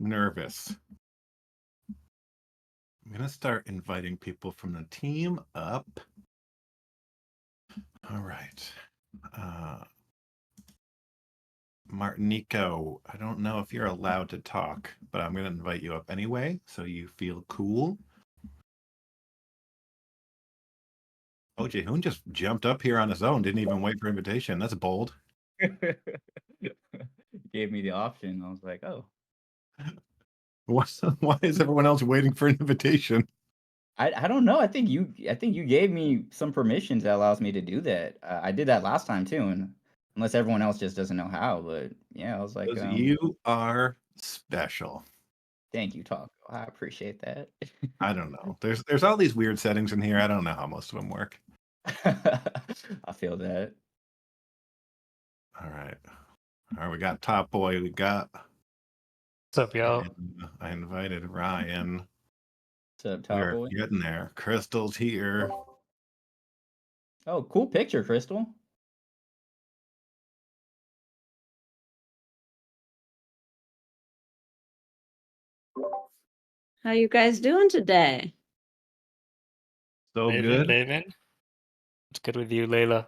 nervous. I'm going to start inviting people from the team up. All right. Martinico, I don't know if you're allowed to talk, but I'm going to invite you up anyway, so you feel cool. Oh, Jaehoon just jumped up here on his own, didn't even wait for invitation. That's bold. Gave me the option. I was like, oh. Why is everyone else waiting for an invitation? I don't know. I think you gave me some permissions that allows me to do that. I did that last time too, and unless everyone else just doesn't know how. But yeah, I was like, Because you are special. thank you, Taco. I appreciate that. I don't know. There's all these weird settings in here. I don't know how most of them work. I feel that. All right. We got Top Boy. We got. What's up, y'all? I invited Ryan. What's up, Top We're Boy? getting there. Crystal's here. Oh, cool picture, Crystal. How you guys doing today? So Living, good. living. What's good with you, Layla?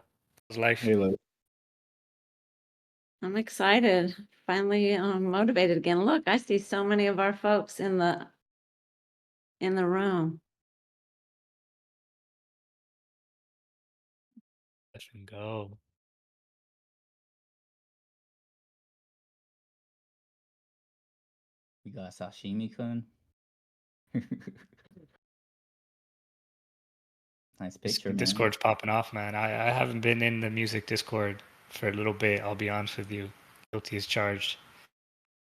How's life? Halo. I'm excited. Finally motivated again. Look, I see so many of our folks in the room. Let's go. We got Sashimi-kun. Nice picture, man. Discord's popping off, man. I haven't been in the music Discord for a little bit, I'll be honest with you. Guilty as charged.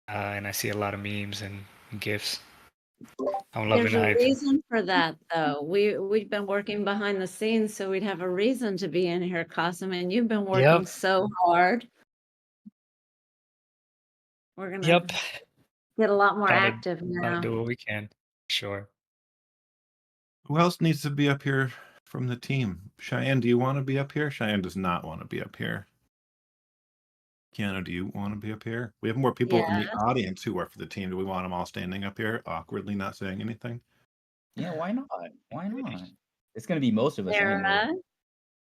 And I see a lot of memes and GIFs. I'm loving There's a hype. reason for that, though. We've been working behind the scenes, so we'd have a reason to be in here, Cosm, and you've been working Yep. so hard. We're gonna Yep. get a lot more Trying active to now. do what we can. Sure. Who else needs to be up here from the team? Cheyenne, do you want to be up here? Cheyenne does not want to be up here. Keanu, do you want to be up here? We have more people in the audience who are for the team. Do we want them all standing up here, awkwardly not saying anything? Yeah, why not? Why not? It's gonna be most of us anyway. Sarah,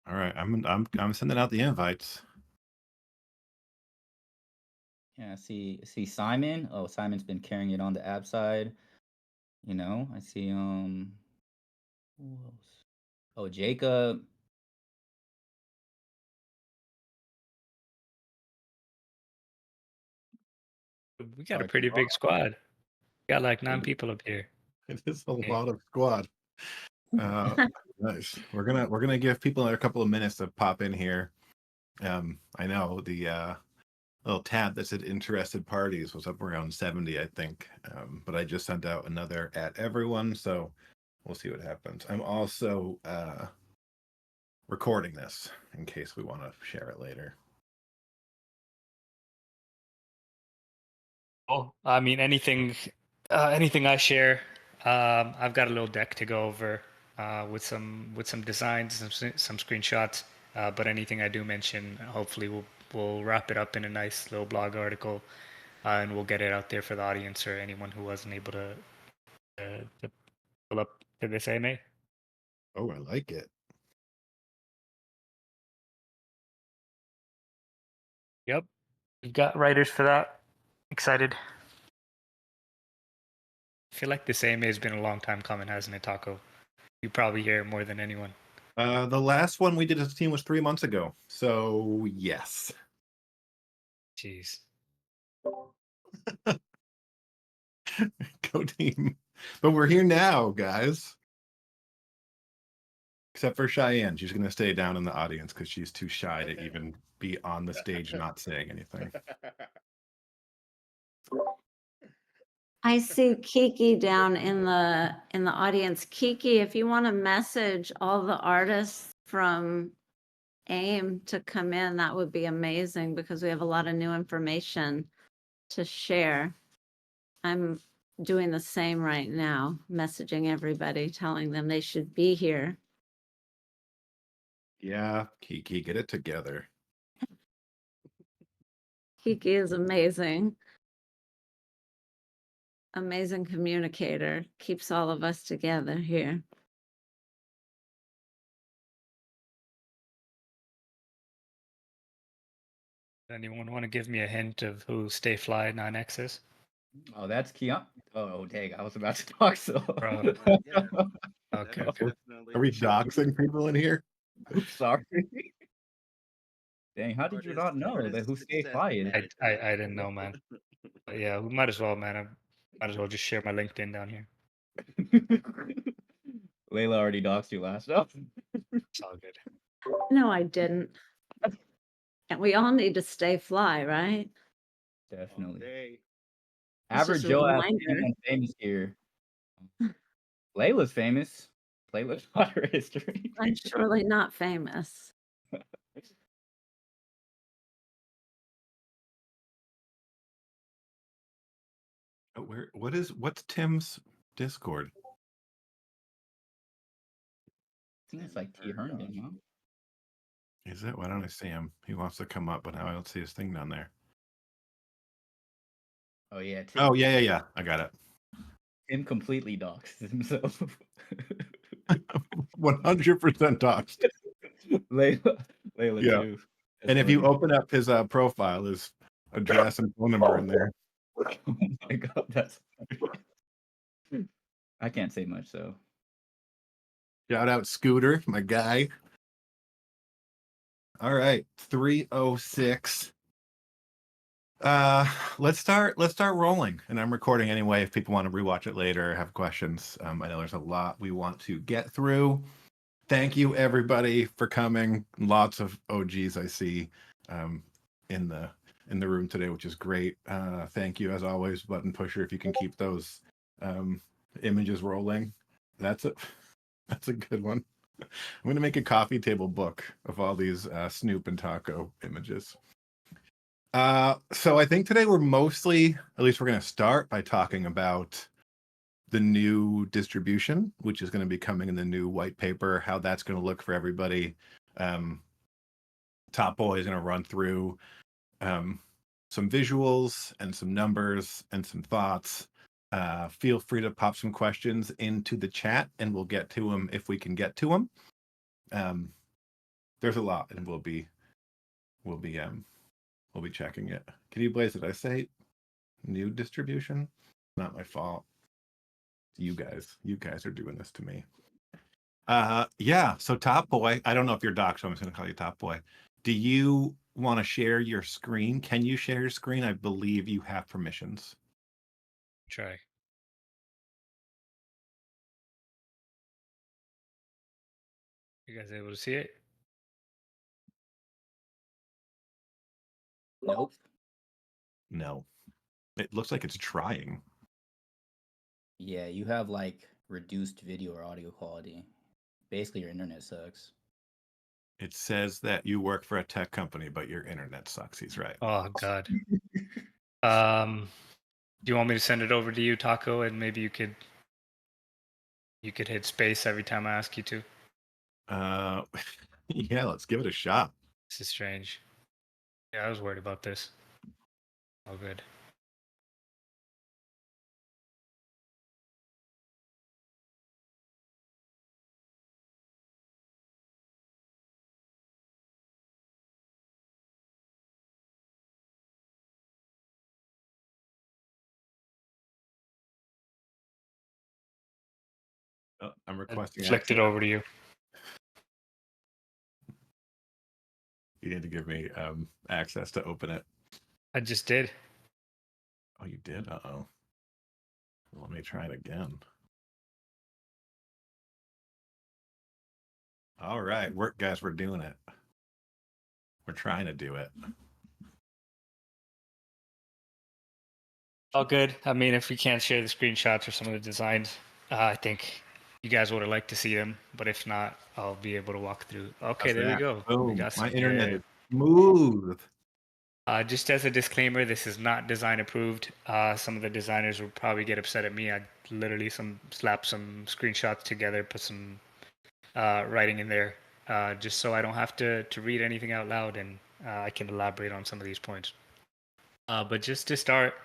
All right, I'm sending out the invites. Yeah, I see Simon. Oh, Simon's been carrying it on the app side. You know, I see who else? Oh, Jacob. We got a Archie pretty Rock. big squad. We got like 9 Hey, people up here. It is a Yeah. lot of squad. Nice. We're gonna give people a couple of minutes to pop in here. I know the little tab that said interested parties was up around 70, I think. But I just sent out another at everyone, so we'll see what happens. I'm also recording this in case we want to share it later. Oh, I mean, anything I share, I've got a little deck to go over with some designs, some screenshots. But anything I do mention, hopefully we'll wrap it up in a nice little blog article, and we'll get it out there for the audience or anyone who wasn't able to pull up to this AMA. Oh, I like it. Yep, we've got writers for that. Excited. I feel like this AMA has been a long time coming, hasn't it, Taco? You probably hear it more than anyone. The last one we did as a team was 3 months ago, so yes. Jeez. Go team. But we're here now, guys. Except for Cheyenne. She's going to stay down in the audience because she's too shy to even be on the stage not saying anything. I see Kiki down in the audience. Kiki, if you want to message all the artists from AIM to come in, that would be amazing because we have a lot of new information to share. I'm doing the same right now, messaging everybody, telling them they should be here. Yeah, Kiki, get it together. Kiki is amazing. amazing communicator. Keeps all of us together here. Anyone want to give me a hint of who Stay Fly 9X is? Oh, that's Keon. Oh, dang! I was about to talk. So, Bro. Yeah, Okay, that's okay. definitely Are we Sean. doxing people in here? oops, sorry. Dang, how did you not know that who Stay Seth Fly is? married to I didn't know, man. But yeah, we might as well, man. I might as well just share my LinkedIn down here. Layla already doxed you last up. It's all good. No, I didn't. And we all need to stay fly, right? all Definitely. day. It's Average just a Joe asked reminder. anyone famous here. Layla's famous. Layla's not her history. I'm surely not famous. Oh, what's Tim's Discord? I think it's like T. Herndon, huh? Is it? Why don't I see him? He wants to come up, but now I don't see his thing down there. Oh yeah, Oh yeah. I got it. Tim completely doxed himself. 100% doxed. Layla Yeah. too. That's And if you funny. open up his profile, his address and phone number in there. Oh my god, that's funny. I can't say much, so Shout out Scooter, my guy. All right, 306. Let's start rolling, and I'm recording anyway if people want to rewatch it later or have questions. I know there's a lot we want to get through. Thank you everybody for coming. Lots of OGs I see in the room today, which is great. Thank you as always, Button Pusher, if you can keep those images rolling. That's it. That's a good one. I'm going to make a coffee table book of all these Snoop and Taco images. So I think today we're mostly, at least we're going to start by talking about the new distribution, which is going to be coming in the new white paper, how that's going to look for everybody. Top Boy is going to run through some visuals and some numbers and some thoughts. Feel free to pop some questions into the chat and we'll get to them if we can get to them. There's a lot and we'll be checking it. Can you Blaze, did I say new distribution? Not my fault. You guys are doing this to me. Yeah, so Top Boy, I don't know if you're Doc, so I'm just gonna call you Top Boy. Do you want to share your screen? Can you share your screen? I believe you have permissions. Try. You guys able to see it? nope. No. It looks like it's trying. Yeah, you have like reduced video or audio quality. Basically, your internet sucks. It says that you work for a tech company, but your internet sucks. He's right. Oh God. Do you want me to send it over to you, Taco, and maybe you could hit space every time I ask you to? Yeah, let's give it a shot. This is strange. Yeah, I was worried about this. Oh, good. Oh, I'm I requesting flicked it access. over to you. You need to give me access to open it. I just did. Oh, you did? Uh-oh. Let me try it again. All right, guys, we're doing it. We're trying to do it. All good. I mean, if we can't share the screenshots or some of the designs, I think you guys would have liked to see them. But if not, I'll be able to walk through. Okay, How's there we that? go. We Boom. got My some. internet Yeah. is smooth. Just as a disclaimer, this is not design approved. Some of the designers would probably get upset at me. I literally slap some screenshots together, put some writing in there, just so I don't have to read anything out loud, and I can elaborate on some of these points. But just to start,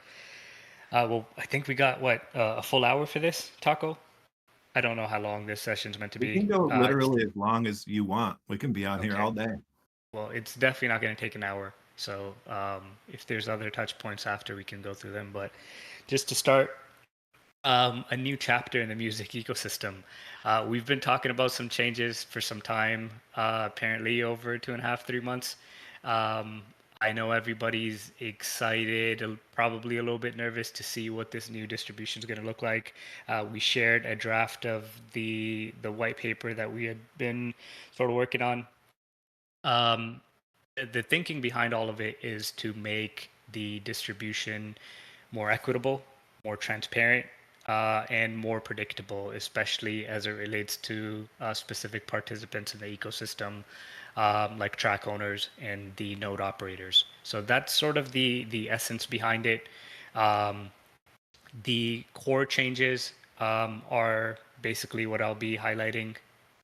Well, I think we got a full hour for this, Taco. I don't know how long this session's meant to We be. can go It's literally as long as you want. We can be on here okay. all day. Well, it's definitely not going to take an hour. So if there's other touch points after, we can go through them. But just to start, a new chapter in the music ecosystem. We've been talking about some changes for some time, apparently over 2.5, 3 months. Um, I know everybody's excited, probably a little bit nervous to see what this new distribution is going to look like. We shared a draft of the white paper that we had been sort of working on. Um, the thinking behind all of it is to make the distribution more equitable, more transparent, and more predictable, especially as it relates to specific participants in the ecosystem, like track owners and the node operators. So that's sort of the essence behind it. Um, the core changes are basically what I'll be highlighting.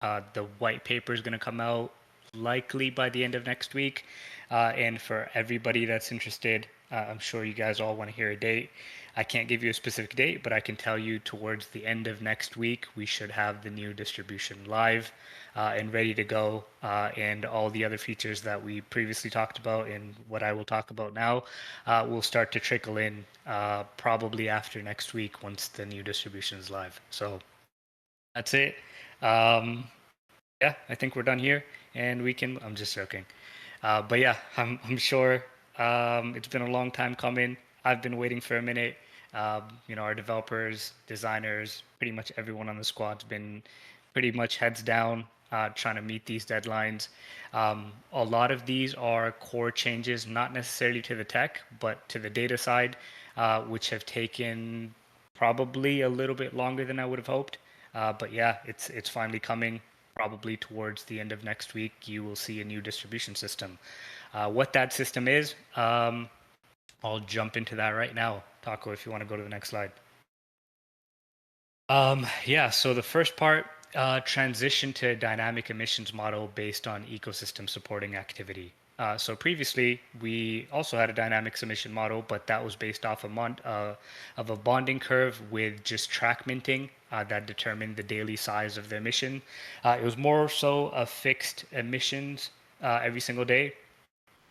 The white paper is going to come out likely by the end of next week. And for everybody that's interested, I'm sure you guys all want to hear a date. I can't give you a specific date, but I can tell you towards the end of next week, we should have the new distribution live and ready to go. And all the other features that we previously talked about and what I will talk about now will start to trickle in probably after next week once the new distribution is live. So that's it. Yeah, I think we're done here, and we can. I'm just joking, but yeah, I'm sure it's been a long time coming. I've been waiting for a minute. Our developers, designers, pretty much everyone on the squad's been pretty much heads down trying to meet these deadlines. A lot of these are core changes, not necessarily to the tech, but to the data side, which have taken probably a little bit longer than I would have hoped. But yeah, it's finally coming. Probably towards the end of next week, you will see a new distribution system. What that system is, I'll jump into that right now. Taco, if you want to go to the next slide. Yeah, so the first part, transition to a dynamic emissions model based on ecosystem supporting activity. So previously, we also had a dynamic emission model, but that was based off of a bonding curve with just track minting that determined the daily size of the emission. It was more so a fixed emissions every single day.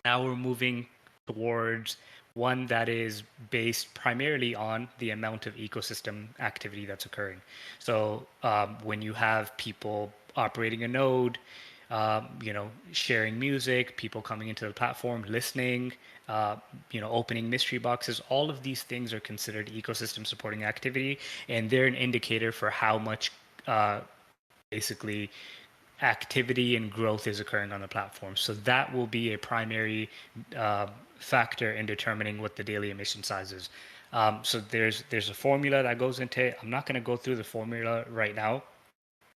Now we're moving towards one that is based primarily on the amount of ecosystem activity that's occurring. So when you have people operating a node, sharing music, people coming into the platform, listening, opening mystery boxes, all of these things are considered ecosystem supporting activity, and they're an indicator for how much basically activity and growth is occurring on the platform. So that will be a primary factor in determining what the daily emission size is. So there's a formula that goes into it. I'm not going to go through the formula right now.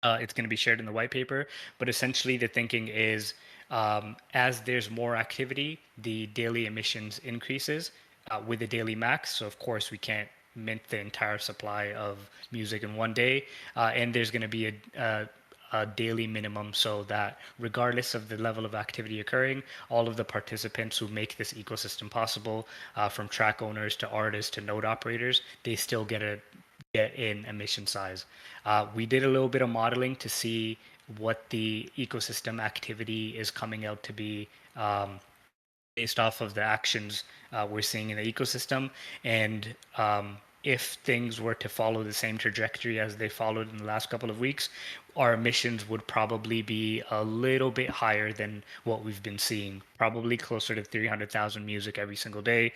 It's going to be shared in the white paper, but essentially the thinking is as there's more activity, the daily emissions increases with the daily max. So of course we can't mint the entire supply of music in one day, and there's going to be a daily minimum so that regardless of the level of activity occurring, all of the participants who make this ecosystem possible, from track owners to artists to node operators, they still get in emission size. We did a little bit of modeling to see what the ecosystem activity is coming out to be based off of the actions we're seeing in the ecosystem. And if things were to follow the same trajectory as they followed in the last couple of weeks, our emissions would probably be a little bit higher than what we've been seeing, probably closer to 300,000 music every single day,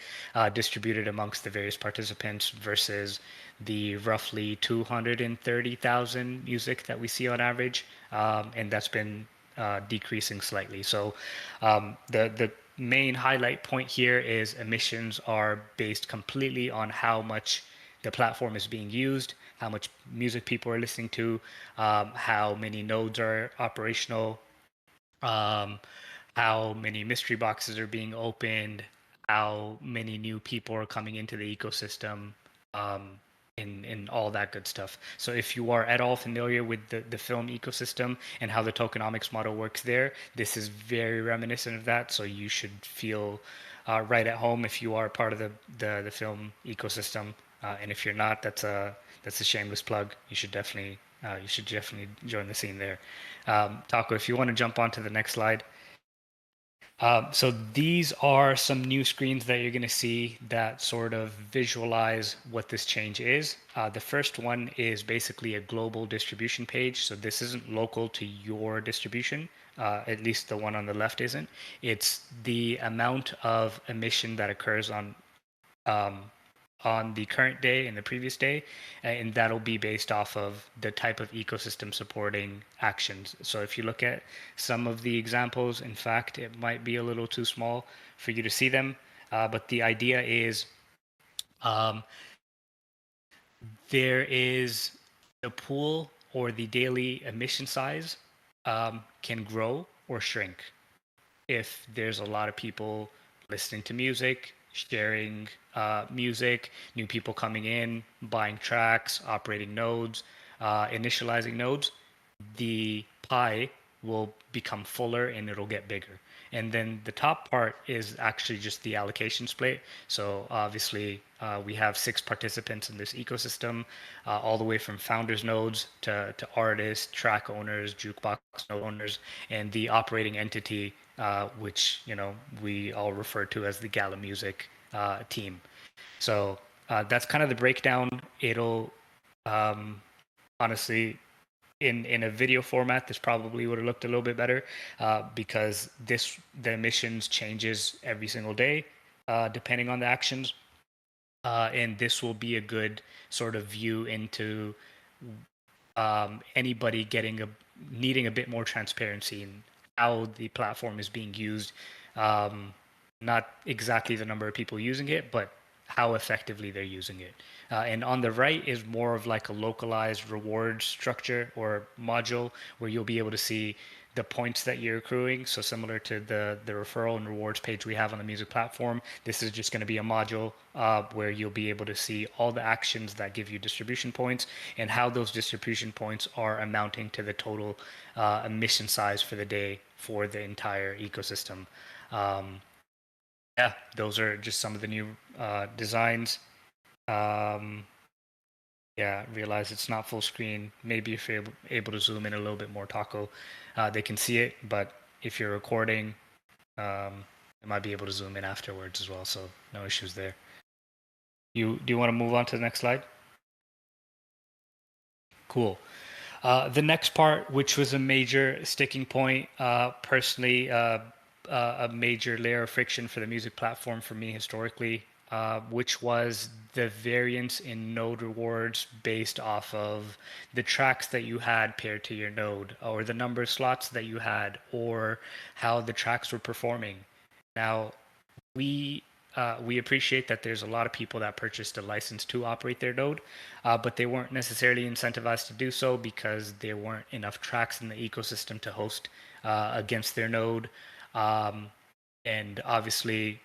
distributed amongst the various participants versus the roughly 230,000 music that we see on average. And that's been decreasing slightly. So the main highlight point here is emissions are based completely on how much the platform is being used, how much music people are listening to, how many nodes are operational, um, how many mystery boxes are being opened, how many new people are coming into the ecosystem, and all that good stuff. So if you are at all familiar with the film ecosystem and how the tokenomics model works there, this is very reminiscent of that. So you should feel right at home if you are part of the film ecosystem. And if you're not, that's a shameless plug. You should definitely join the scene there. Taco, if you want to jump on to the next slide. So these are some new screens that you're going to see that sort of visualize what this change is. The first one is basically a global distribution page. So this isn't local to your distribution. At least the one on the left isn't. It's the amount of emission that occurs um, on the current day and the previous day, and that'll be based off of the type of ecosystem supporting actions. So if you look at some of the examples, in fact, it might be a little too small for you to see them, but the idea is um, there is the pool or the daily emission size can grow or shrink if there's a lot of people listening to music, sharing music, new people coming in, buying tracks, operating nodes, initializing nodes, the pie will become fuller and it'll get bigger. And then the top part is actually just the allocation split. So obviously we have 6 participants in this ecosystem, all the way from founders nodes to artists, track owners, jukebox node owners, and the operating entity, which we all refer to as the Gala Music team. So that's kind of the breakdown. It'll honestly, in a video format, this probably would have looked a little bit better because the emissions changes every single day depending on the actions, and this will be a good sort of view into anybody needing a bit more transparency in how the platform is being used. Not exactly the number of people using it, but how effectively they're using it. And on the right is more of like a localized reward structure or module where you'll be able to see the points that you're accruing. So similar to the referral and rewards page we have on the music platform, this is just going to be a module where you'll be able to see all the actions that give you distribution points and how those distribution points are amounting to the total emission size for the day for the entire ecosystem. Yeah, those are just some of the new designs. Yeah, realize it's not full screen. Maybe if you're able to zoom in a little bit more, Taco, they can see it. But if you're recording, you might be able to zoom in afterwards as well. So no issues there. Do you want to move on to the next slide? Cool. The next part, which was a major sticking point, personally, a major layer of friction for the music platform for me historically, which was the variance in node rewards based off of the tracks that you had paired to your node, or the number of slots that you had, or how the tracks were performing. Now, we appreciate that there's a lot of people that purchased a license to operate their node, but they weren't necessarily incentivized to do so because there weren't enough tracks in the ecosystem to host against their node. And obviously,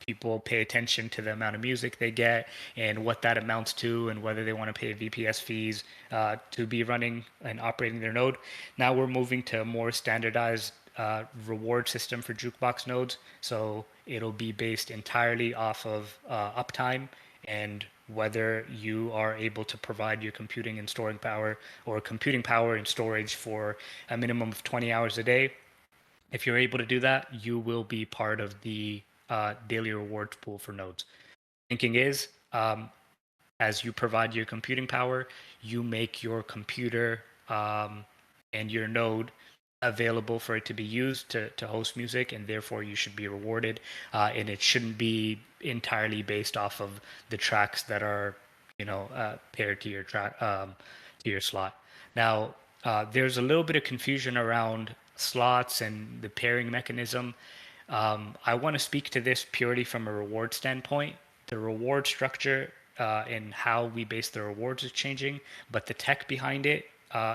people pay attention to the amount of music they get and what that amounts to and whether they want to pay VPS fees to be running and operating their node. Now we're moving to a more standardized reward system for jukebox nodes. So it'll be based entirely off of uptime and whether you are able to provide your computing and storing power or computing power and storage for a minimum of 20 hours a day. If you're able to do that, you will be part of the daily rewards pool for nodes. Thinking is, as you provide your computing power, you make your computer and your node available for it to be used to host music, and therefore you should be rewarded. And it shouldn't be entirely based off of the tracks that are, paired to your track to your slot. Now, there's a little bit of confusion around slots and the pairing mechanism. I want to speak to this purely from a reward standpoint. The reward structure and how we base the rewards is changing, but the tech behind it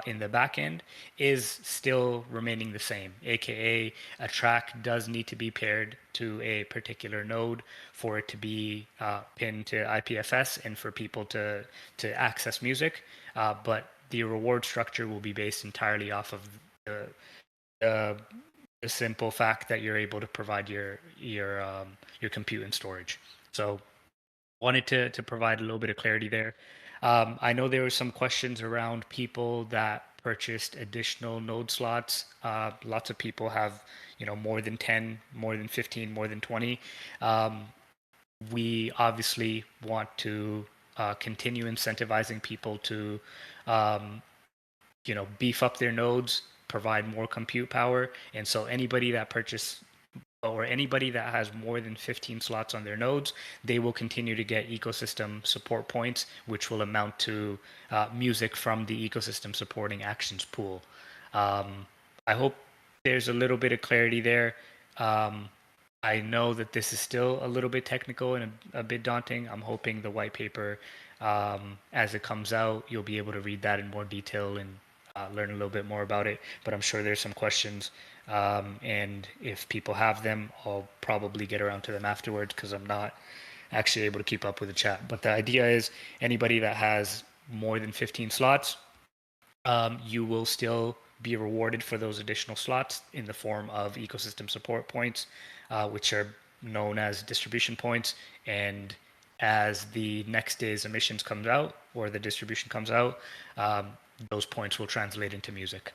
in the back end is still remaining the same, aka a track does need to be paired to a particular node for it to be pinned to IPFS and for people to access music, but the reward structure will be based entirely off of the simple fact that you're able to provide your compute and storage. So wanted to provide a little bit of clarity there. I know there were some questions around people that purchased additional node slots. Lots of people have, more than 10, more than 15, more than 20. We obviously want to continue incentivizing people to, beef up their nodes, provide more compute power. And so anybody that purchased or anybody that has more than 15 slots on their nodes, they will continue to get ecosystem support points, which will amount to music from the ecosystem supporting actions pool. I hope there's a little bit of clarity there. I know that this is still a little bit technical and a bit daunting. I'm hoping the white paper, as it comes out, you'll be able to read that in more detail and learn a little bit more about it. But I'm sure there's some questions, and if people have them, I'll probably get around to them afterwards because I'm not actually able to keep up with the chat. But the idea is anybody that has more than 15 slots, you will still be rewarded for those additional slots in the form of ecosystem support points, which are known as distribution points. And as the next day's emissions comes out or the distribution comes out, those points will translate into music.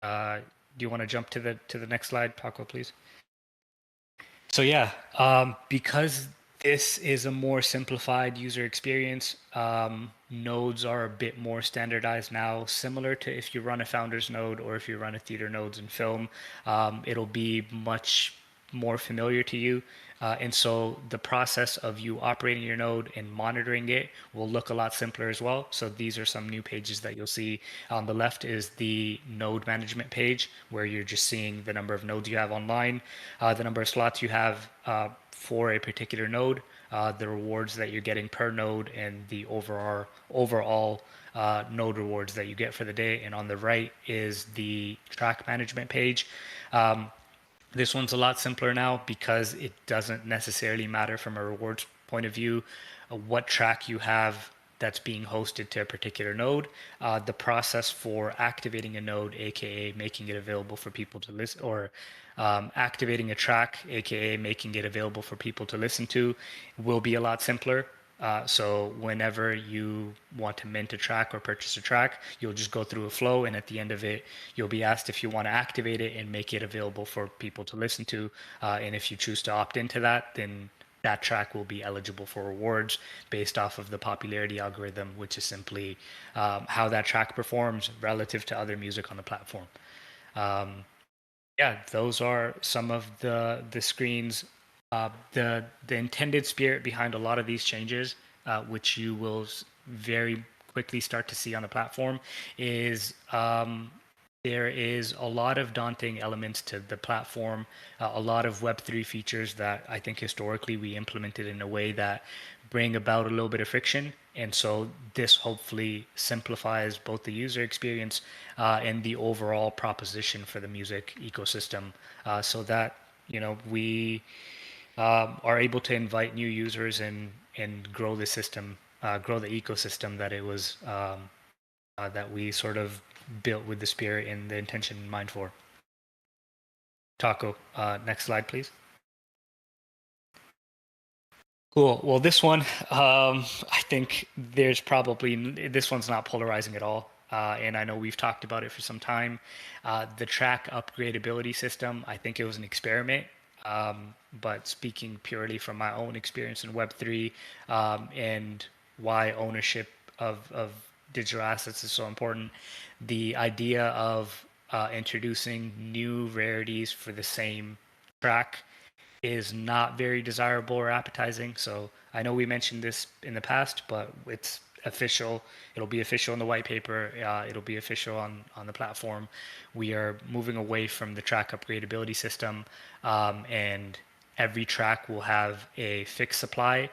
Do you want to jump to the next slide, Paco, please? So yeah, because this is a more simplified user experience, nodes are a bit more standardized now, similar to if you run a founders node or if you run a theater nodes in film. It'll be much more familiar to you. And so the process of you operating your node and monitoring it will look a lot simpler as well. So these are some new pages that you'll see. On the left is the node management page where you're just seeing the number of nodes you have online, the number of slots you have for a particular node, the rewards that you're getting per node, and the overall node rewards that you get for the day. And on the right is the track management page. This one's a lot simpler now because it doesn't necessarily matter from a rewards point of view what track you have that's being hosted to a particular node. The process for activating a node, aka making it available for people to listen, or activating a track, aka making it available for people to listen to, will be a lot simpler. So whenever you want to mint a track or purchase a track, you'll just go through a flow, and at the end of it, you'll be asked if you want to activate it and make it available for people to listen to. And if you choose to opt into that, then that track will be eligible for rewards based off of the popularity algorithm, which is simply how that track performs relative to other music on the platform. Yeah, those are some of the screens. The intended spirit behind a lot of these changes, which you will very quickly start to see on the platform, is there is a lot of daunting elements to the platform, a lot of Web3 features that I think historically we implemented in a way that bring about a little bit of friction. And so this hopefully simplifies both the user experience and the overall proposition for the music ecosystem, so that we are able to invite new users and grow the system, grow the ecosystem that it was that we sort of built with the spirit and the intention in mind for. Taco, next slide, please. Cool. Well, this one, I think there's probably, this one's not polarizing at all. And I know we've talked about it for some time. The track upgradability system, I think it was an experiment. But speaking purely from my own experience in Web3 and why ownership of digital assets is so important, the idea of introducing new rarities for the same track is not very desirable or appetizing. So I know we mentioned this in the past, but it's official. It'll be official in the white paper. It'll be official on the platform. We are moving away from the track upgradability system, and every track will have a fixed supply.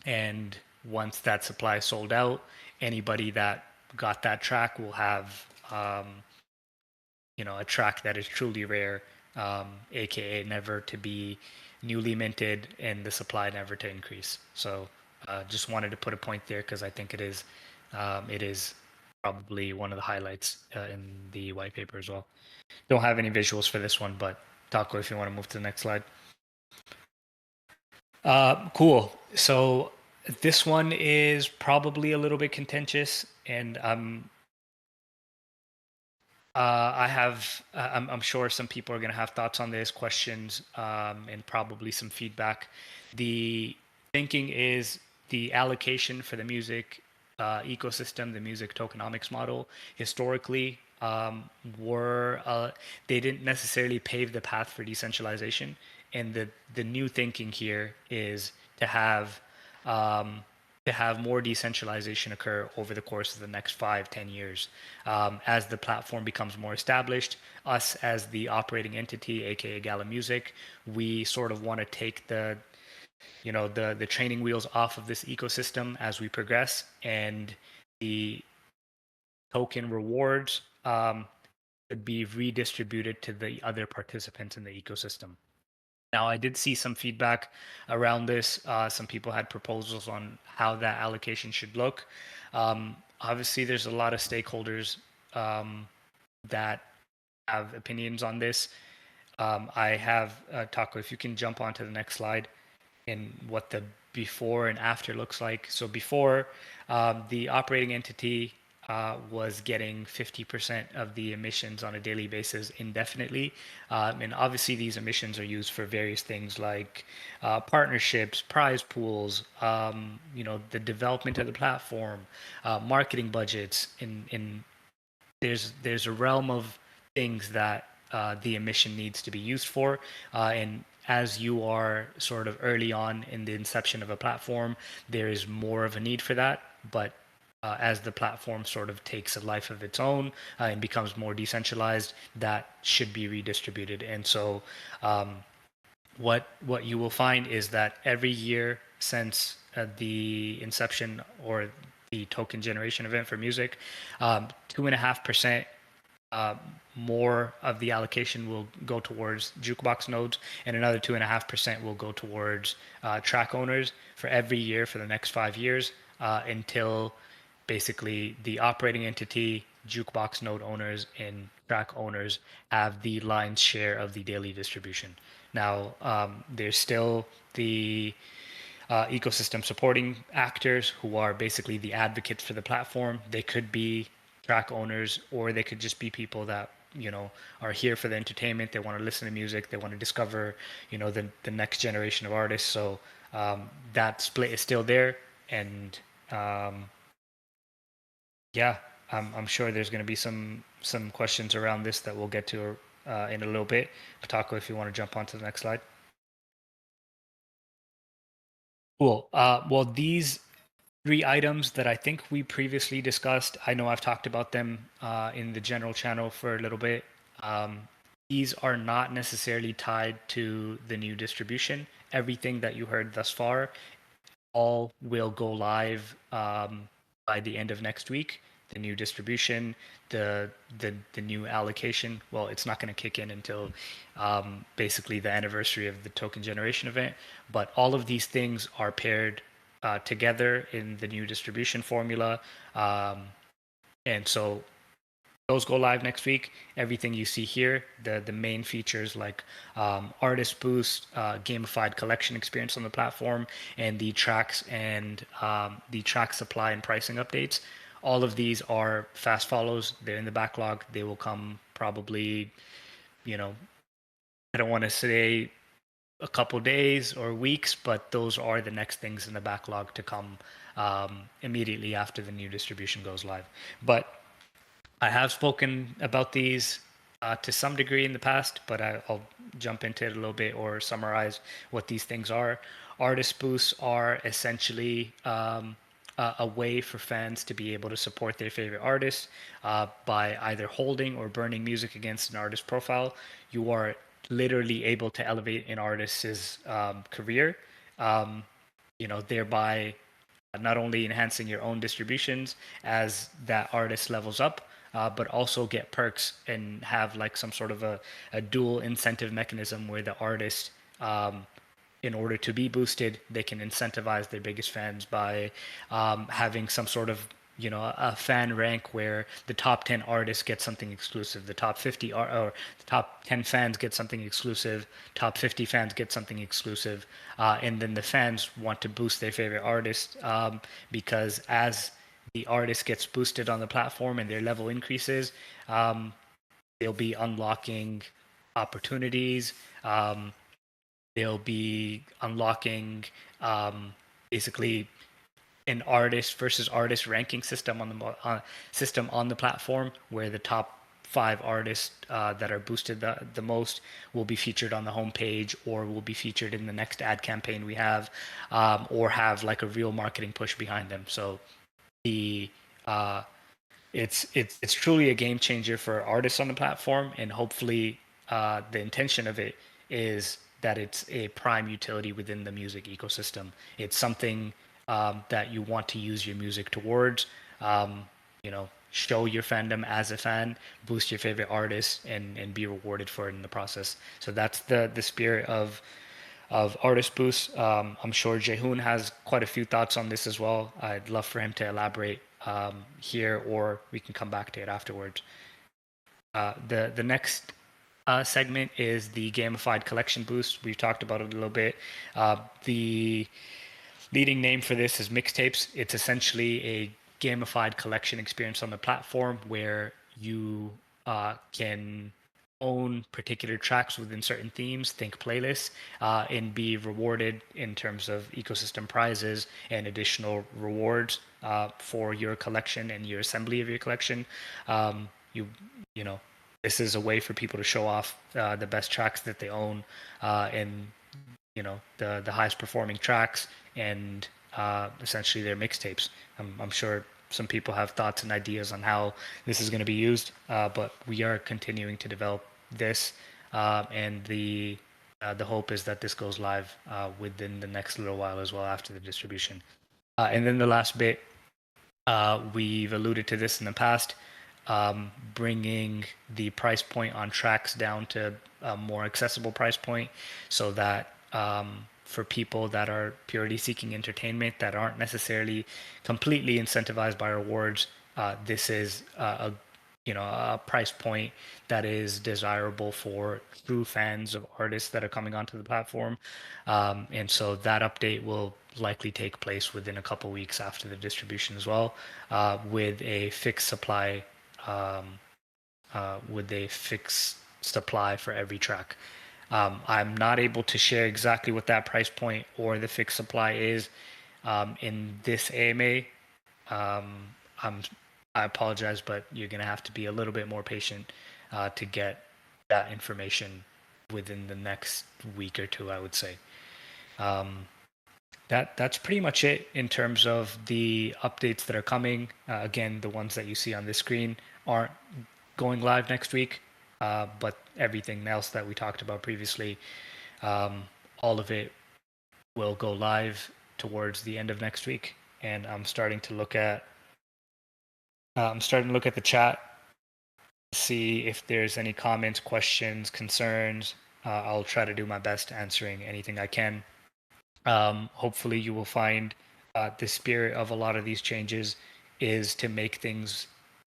And once that supply is sold out, anybody that got that track will have a track that is truly rare, aka never to be newly minted and the supply never to increase. So just wanted to put a point there because I think it is probably one of the highlights in the white paper as well. Don't have any visuals for this one, but Taco, if you want to move to the next slide. Cool. So this one is probably a little bit contentious, and I'm sure some people are going to have thoughts on this, questions, and probably some feedback. The thinking is the allocation for the music ecosystem, the music tokenomics model, historically, were they didn't necessarily pave the path for decentralization. And the new thinking here is um, to have more decentralization occur over the course of the next 5-10 years. As the platform becomes more established, us as the operating entity, aka Gala Music, we sort of want to take the training wheels off of this ecosystem as we progress, and the token rewards could be redistributed to the other participants in the ecosystem. Now, I did see some feedback around this. Some people had proposals on how that allocation should look. Obviously, there's a lot of stakeholders that have opinions on this. I have Taco, if you can jump onto the next slide, and what the before and after looks like. So before, the operating entity was getting 50% of the emissions on a daily basis indefinitely. And obviously these emissions are used for various things like partnerships, prize pools, the development of the platform, marketing budgets. There's a realm of things that the emission needs to be used for. And as you are sort of early on in the inception of a platform, there is more of a need for that. But as the platform sort of takes a life of its own and becomes more decentralized, that should be redistributed. And so what you will find is that every year since the inception or the token generation event for music, 2.5% more of the allocation will go towards jukebox nodes, and another 2.5% will go towards track owners for every year for the next 5 years until basically the operating entity, jukebox node owners, and track owners have the lion's share of the daily distribution. Now, there's still the ecosystem supporting actors who are basically the advocates for the platform. They could be track owners, or they could just be people that are here for the entertainment. They want to listen to music. They want to discover the next generation of artists. So that split is still there, and yeah, I'm sure there's going to be some questions around this that we'll get to in a little bit. Patako, if you want to jump onto the next slide. Cool. Well, these 3 items that I think we previously discussed, I know I've talked about them in the general channel for a little bit. These are not necessarily tied to the new distribution. Everything that you heard thus far all will go live by the end of next week. The new distribution, the new allocation. Well, it's not going to kick in until basically the anniversary of the token generation event. But all of these things are paired together in the new distribution formula, and so those go live next week. Everything you see here, the main features like artist boost, gamified collection experience on the platform, and the tracks and the track supply and pricing updates. All of these are fast follows. They're in the backlog. They will come probably, I don't want to say a couple days or weeks, but those are the next things in the backlog to come immediately after the new distribution goes live. But I have spoken about these to some degree in the past, but I'll jump into it a little bit or summarize what these things are. Artist boosts are essentially a way for fans to be able to support their favorite artists by either holding or burning music against an artist profile. You are literally able to elevate an artist's career, thereby not only enhancing your own distributions as that artist levels up, but also get perks and have like some sort of a dual incentive mechanism where the artist, in order to be boosted, they can incentivize their biggest fans by having some sort of a fan rank where the top 10 artists get something exclusive, the top 50 or the top 10 fans get something exclusive, top 50 fans get something exclusive, and then the fans want to boost their favorite artist, because as the artist gets boosted on the platform and their level increases, they'll be unlocking opportunities. They'll be unlocking basically an artist versus artist ranking system on the platform, where the top 5 artists that are boosted the most will be featured on the homepage, or will be featured in the next ad campaign we have, or have like a real marketing push behind them. So the it's truly a game changer for artists on the platform, and hopefully the intention of it is that it's a prime utility within the music ecosystem. It's something that you want to use your music towards. Show your fandom as a fan, boost your favorite artists, and be rewarded for it in the process. So that's the spirit of artist boost. I'm sure Jehoon has quite a few thoughts on this as well. I'd love for him to elaborate here, or we can come back to it afterwards. The next segment is the gamified collection boost. We've talked about it a little bit. The leading name for this is mixtapes. It's essentially a gamified collection experience on the platform where you can own particular tracks within certain themes, think playlists, and be rewarded in terms of ecosystem prizes and additional rewards for your collection and your assembly of your collection. You know, this is a way for people to show off the best tracks that they own, and the highest performing tracks, and essentially their mixtapes. I'm sure some people have thoughts and ideas on how this is going to be used, but we are continuing to develop this, and the hope is that this goes live within the next little while as well, after the distribution. And then the last bit, we've alluded to this in the past, bringing the price point on tracks down to a more accessible price point, so that for people that are purely seeking entertainment, that aren't necessarily completely incentivized by rewards, this is a price point that is desirable for true fans of artists that are coming onto the platform. And so that update will likely take place within a couple weeks after the distribution as well, with a fixed supply for every track. I'm not able to share exactly what that price point or the fixed supply is in this AMA. I apologize, but you're going to have to be a little bit more patient to get that information within the next week or two, I would say. That's pretty much it in terms of the updates that are coming. Again, the ones that you see on this screen aren't going live next week, but everything else that we talked about previously, all of it will go live towards the end of next week. And I'm starting to look at the chat to see if there's any comments, questions, concerns. I'll try to do my best answering anything I can. Hopefully you will find the spirit of a lot of these changes is to make things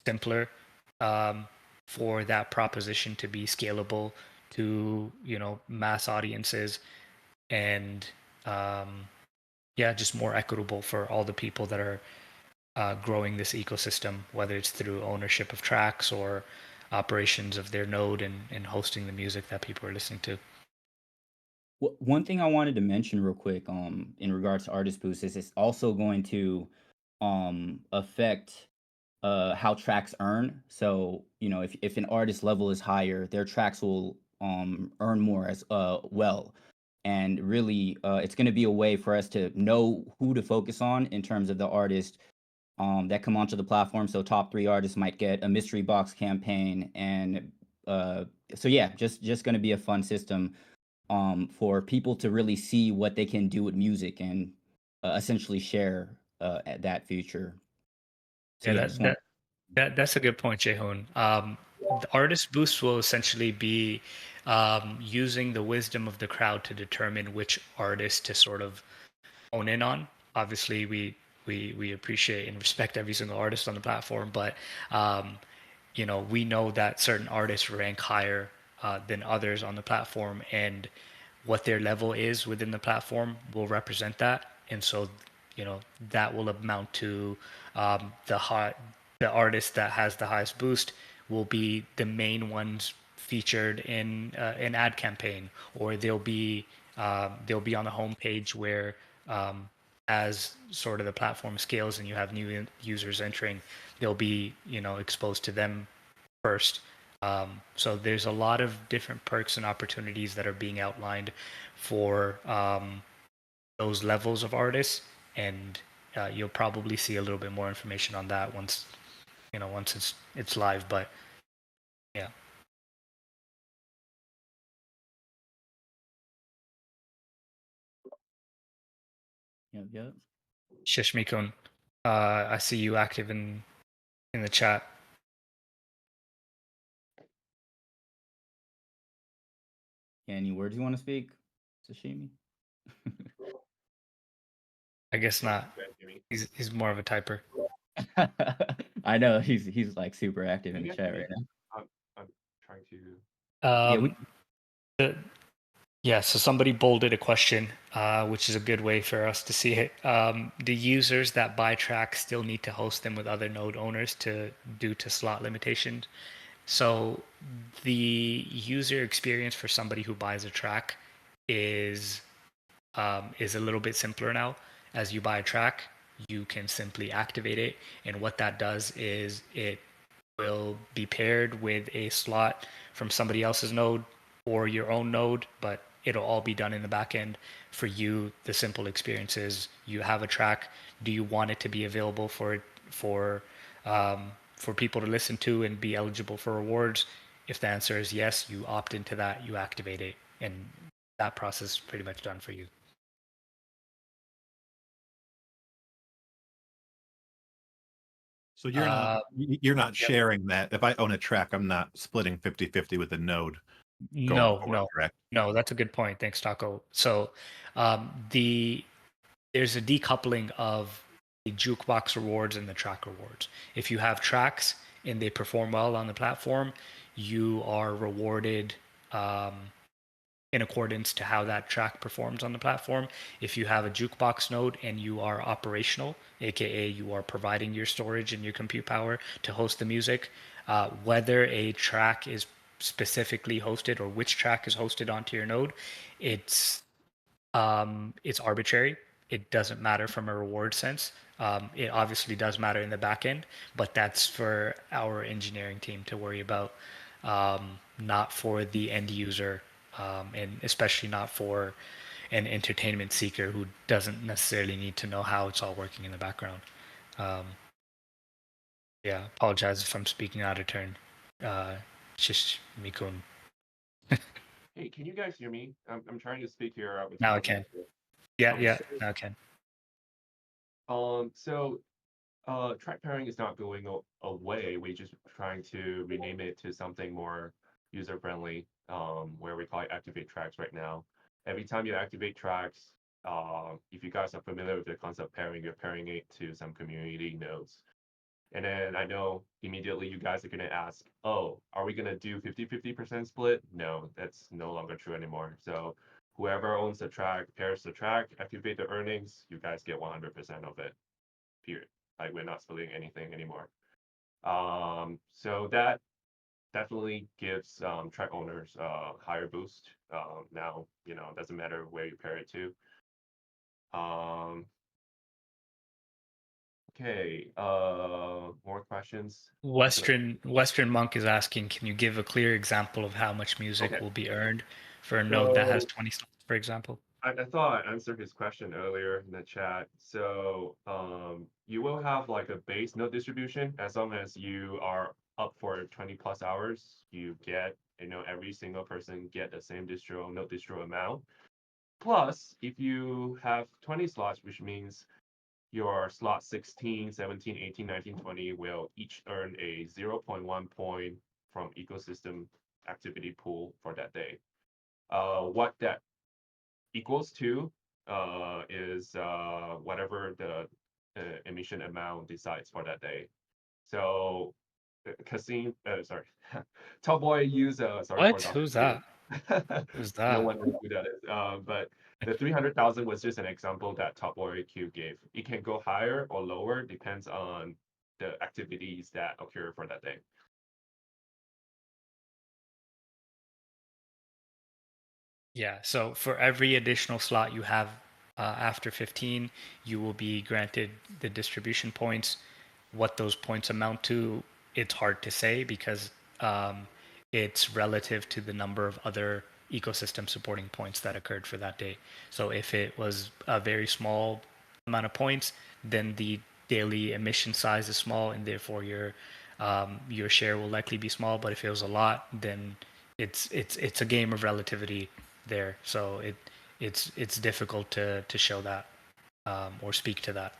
simpler, for that proposition to be scalable to mass audiences, and just more equitable for all the people that are growing this ecosystem, whether it's through ownership of tracks or operations of their node, and hosting the music that people are listening to. One thing I wanted to mention real quick, in regards to Artist Boost, is it's also going to affect how tracks earn. So, if an artist level is higher, their tracks will earn more as well. And really, it's going to be a way for us to know who to focus on in terms of the artist that come onto the platform. So top 3 artists might get a mystery box campaign, and so yeah, just going to be a fun system for people to really see what they can do with music, and essentially share that future. So Yeah, yeah, just want that's a good point, Jehoon. The artist boost will essentially be using the wisdom of the crowd to determine which artist to sort of hone in on. Obviously, we we appreciate and respect every single artist on the platform, but we know that certain artists rank higher than others on the platform, and what their level is within the platform will represent that. And so, that will amount to the artist that has the highest boost will be the main ones featured in an ad campaign, or they'll be on the homepage where as sort of the platform scales and you have new users entering, they'll be exposed to them first. So there's a lot of different perks and opportunities that are being outlined for those levels of artists, and you'll probably see a little bit more information on that once it's live. But yeah, Yep. Shishmikun, I see you active in the chat. Any words you want to speak, Sashimi? I guess not. He's more of a typer. I know he's like super active in the chat right now. I'm trying to. Yeah, so somebody bolded a question, which is a good way for us to see it. Do users that buy tracks still need to host them with other node owners due to slot limitations? So the user experience for somebody who buys a track is a little bit simpler now. As you buy a track, you can simply activate it, and what that does is it will be paired with a slot from somebody else's node or your own node, but it'll all be done in the back end. For you, the simple experience is you have a track. Do you want it to be available for people to listen to and be eligible for rewards? If the answer is yes, you opt into that, you activate it, and that process is pretty much done for you. So you're not sharing that. If I own a track, I'm not splitting 50-50 with a node. No, correct? no, that's a good point. Thanks, Taco. So there's a decoupling of the jukebox rewards and the track rewards. If you have tracks and they perform well on the platform, you are rewarded in accordance to how that track performs on the platform. If you have a jukebox node and you are operational, aka you are providing your storage and your compute power to host the music, whether a track is specifically hosted or which track is hosted onto your node, it's arbitrary. It doesn't matter from a reward sense. It obviously does matter in the back end, but that's for our engineering team to worry about, not for the end user, and especially not for an entertainment seeker who doesn't necessarily need to know how it's all working in the background. Yeah, apologize if I'm speaking out of turn. Shishmikun. Hey, can you guys hear me? I'm trying to speak here. Now I can. Yeah, Okay, yeah, now I can. So track pairing is not going away. We're just trying to rename it to something more user friendly, where we call it activate tracks right now. Every time you activate tracks, if you guys are familiar with the concept of pairing, you're pairing it to some community nodes. And then I know immediately you guys are going to ask, oh, are we going to do 50-50% split? No, that's no longer true anymore. So whoever owns the track pairs the track, activate the earnings, you guys get 100% of it, period. Like we're not splitting anything anymore. So that definitely gives track owners a higher boost. Now, it doesn't matter where you pair it to. Okay, more questions? Western Monk is asking, can you give a clear example of how much music Okay. will be earned for a node that has So 20 slots, for example? I thought I answered his question earlier in the chat. So you will have like a base node distribution as long as you are up for 20 plus hours, you get, every single person get the same node distro amount. Plus, if you have 20 slots, which means your slot 16, 17, 18, 19, 20 will each earn a 0.1 point from ecosystem activity pool for that day. What that equals to is whatever the emission amount decides for that day. So Casino, sorry, Top Boy use sorry for What? Dr. Who's Q. that? Who's No that? one knows who that is. But the 300,000 was just an example that Top Boy Q gave. It can go higher or lower, depends on the activities that occur for that day. Yeah, so for every additional slot you have after 15, you will be granted the distribution points. What those points amount to, it's hard to say because it's relative to the number of other ecosystem supporting points that occurred for that day. So if it was a very small amount of points, then the daily emission size is small, and therefore your share will likely be small. But if it was a lot, then it's a game of relativity there. So it's difficult to show that or speak to that.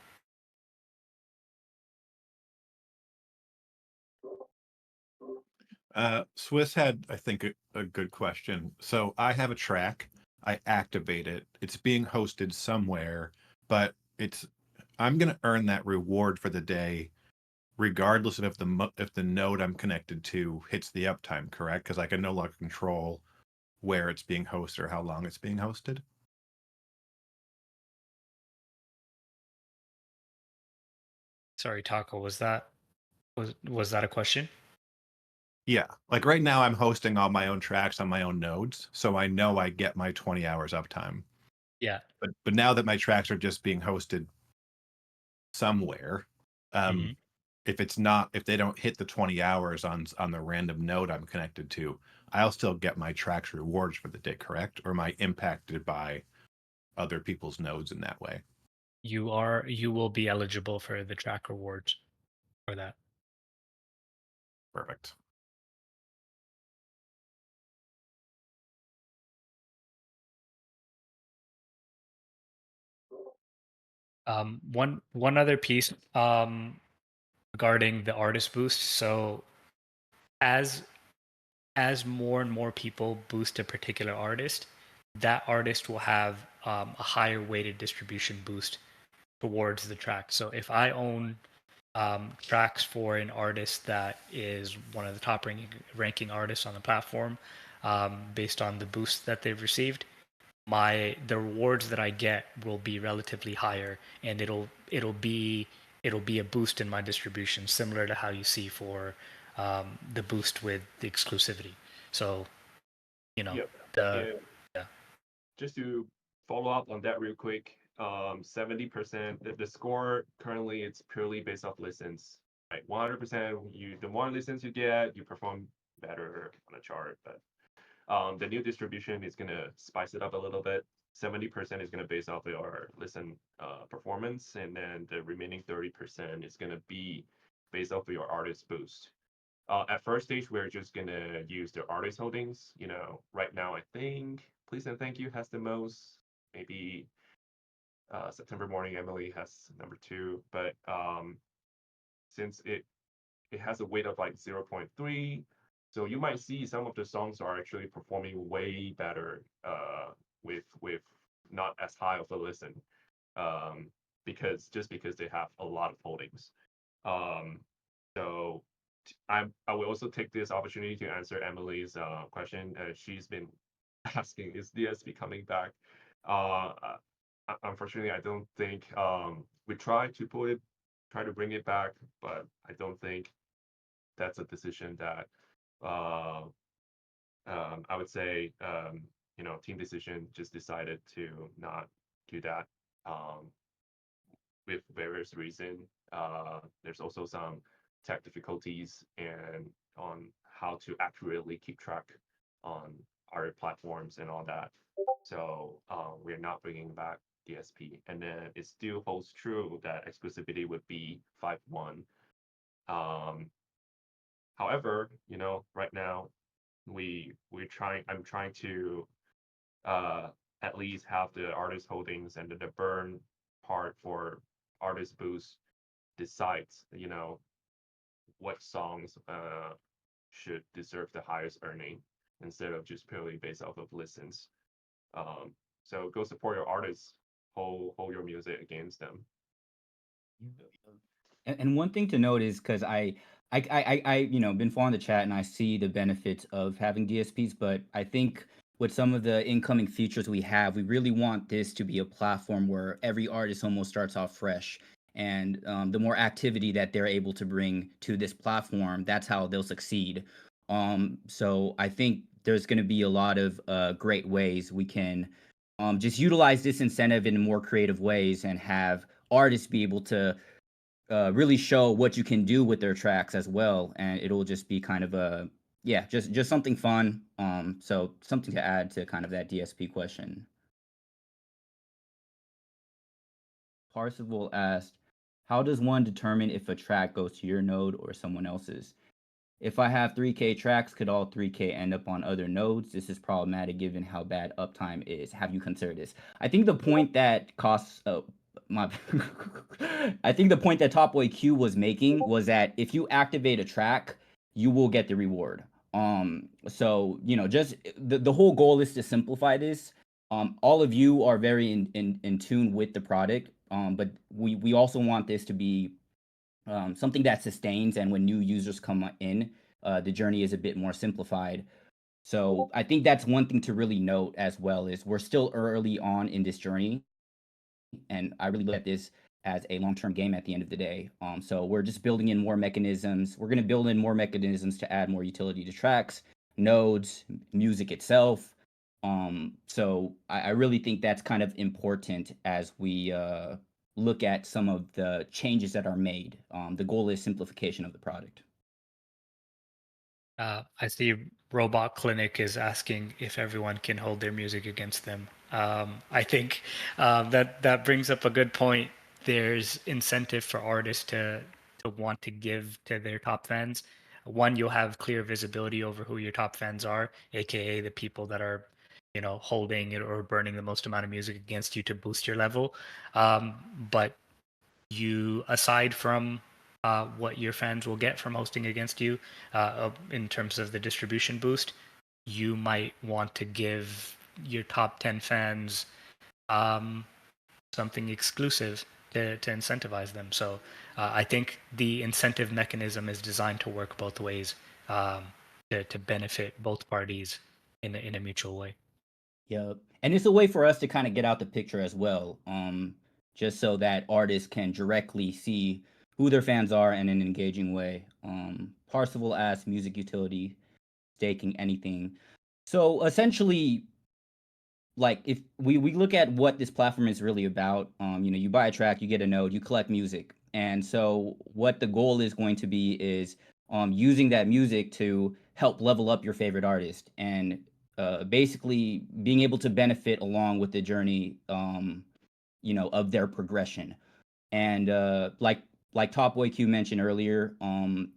Swiss had, I think, a good question. So I have a track. I activate it. It's being hosted somewhere, but I'm going to earn that reward for the day, regardless of if the node I'm connected to hits the uptime, correct? Because I can no longer control where it's being hosted or how long it's being hosted. Sorry, Taco, was that a question? Yeah, like right now I'm hosting all my own tracks on my own nodes, so I know I get my 20 hours uptime. Yeah. But now that my tracks are just being hosted somewhere, hmm if they don't hit the 20 hours on the random node I'm connected to, I'll still get my tracks rewards for the day, correct? Or am I impacted by other people's nodes in that way? You will be eligible for the track rewards for that. Perfect. One other piece regarding the artist boost. So as as more and more people boost a particular artist, that artist will have a higher weighted distribution boost towards the track. So if I own tracks for an artist that is one of the top ranking artists on the platform, based on the boost that they've received, the rewards that I get will be relatively higher, and it'll be a boost in my distribution, similar to how you see for the boost with the exclusivity. So you know Yep. the And yeah. just to follow up on that real quick, 70%, the score currently it's purely based off listens. Right, 100%. The more listens you get, you perform better on a chart. But the new distribution is gonna spice it up a little bit. 70% is gonna base off your listen performance, and then the remaining 30% is gonna be based off of your artist boost. At first stage, we're just gonna use the artist holdings. Right now I think Please and Thank You has the most. Maybe September Morning Emily has number two, but since it has a weight of like 0.3, so you might see some of the songs are actually performing way better with not as high of a listen, um, because they have a lot of holdings. Um, so I will also take this opportunity to answer Emily's question. She's been asking, is DSP coming back? Unfortunately, I don't think we try to bring it back, but I don't think that's a decision that uh, I would say team decision just decided to not do that um, with various reasons. There's also some tech difficulties and on how to accurately keep track on our platforms and all that. So we're not bringing back DSP, and then it still holds true that exclusivity would be 5.1. Um, However, right now I'm trying to uh, at least have the artist holdings and the burn part for artist boost decides, what songs should deserve the highest earning instead of just purely based off of listens. Um, so go support your artists, hold your music against them. And one thing to note is because been following the chat and I see the benefits of having DSPs, but I think with some of the incoming features we have, we really want this to be a platform where every artist almost starts off fresh. And the more activity that they're able to bring to this platform, that's how they'll succeed. So I think there's going to be a lot of great ways we can just utilize this incentive in more creative ways and have artists be able to really show what you can do with their tracks as well, and it'll just be kind of a just something fun. So something to add to kind of that DSP question. Parsival asked, how does one determine if a track goes to your node or someone else's? If I have 3K tracks, could all 3K end up on other nodes? This is problematic given how bad uptime is. Have you considered this? I think the point that costs my I think the point that Top Boy Q was making was that if you activate a track, you will get the reward. So just the whole goal is to simplify this. All of you are very in tune with the product. But we also want this to be something that sustains, and when new users come in, the journey is a bit more simplified. So I think that's one thing to really note as well, is we're still early on in this journey, and I really look at this as a long-term game at the end of the day. So we're just building in more mechanisms. We're going to build in more mechanisms to add more utility to tracks, nodes, music itself. So I really think that's kind of important as we look at some of the changes that are made. The goal is simplification of the product. I see Robot Clinic is asking if everyone can hold their music against them. I think that brings up a good point. There's incentive for artists to want to give to their top fans. One, you'll have clear visibility over who your top fans are, aka the people that are, holding it or burning the most amount of music against you to boost your level. But you, aside from what your fans will get from hosting against you in terms of the distribution boost, you might want to give your top 10 fans something exclusive to incentivize them. So I think the incentive mechanism is designed to work both ways, to benefit both parties in a mutual way. Yep. And it's a way for us to kind of get out the picture as well. Just so that artists can directly see who their fans are in an engaging way. Parsival asks music utility, staking anything. So essentially, like if we look at what this platform is really about, you buy a track, you get a node, you collect music. And so what the goal is going to be is using that music to help level up your favorite artist, and basically being able to benefit along with the journey of their progression. And like Top Boy Q mentioned earlier,